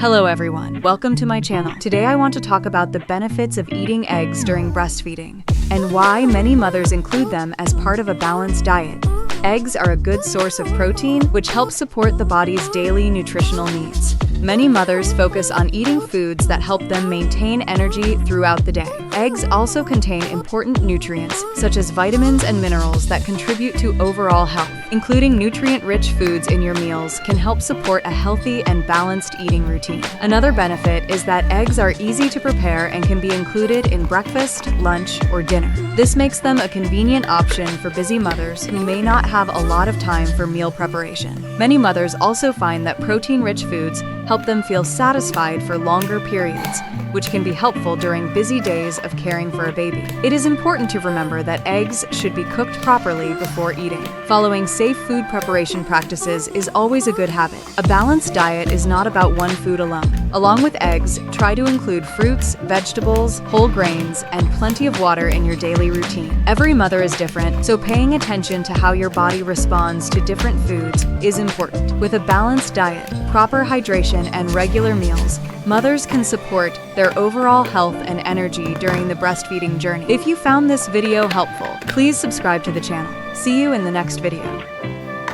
Hello everyone, welcome to my channel. Today I want to talk about the benefits of eating eggs during breastfeeding and why many mothers include them as part of a balanced diet. Eggs are a good source of protein, which helps support the body's daily nutritional needs. Many mothers focus on eating foods that help them maintain energy throughout the day. Eggs also contain important nutrients, such as vitamins and minerals that contribute to overall health. Including nutrient-rich foods in your meals can help support a healthy and balanced eating routine. Another benefit is that eggs are easy to prepare and can be included in breakfast, lunch, or dinner. This makes them a convenient option for busy mothers who may not have a lot of time for meal preparation. Many mothers also find that protein-rich foods help them feel satisfied for longer periods, which can be helpful during busy days of caring for a baby. It is important to remember that eggs should be cooked properly before eating. Following safe food preparation practices is always a good habit. A balanced diet is not about one food alone. Along with eggs, try to include fruits, vegetables, whole grains, and plenty of water in your daily routine. Every mother is different, so paying attention to how your body responds to different foods is important. With a balanced diet, proper hydration, and regular meals, mothers can support their overall health and energy during the breastfeeding journey. If you found this video helpful, please subscribe to the channel. See you in the next video.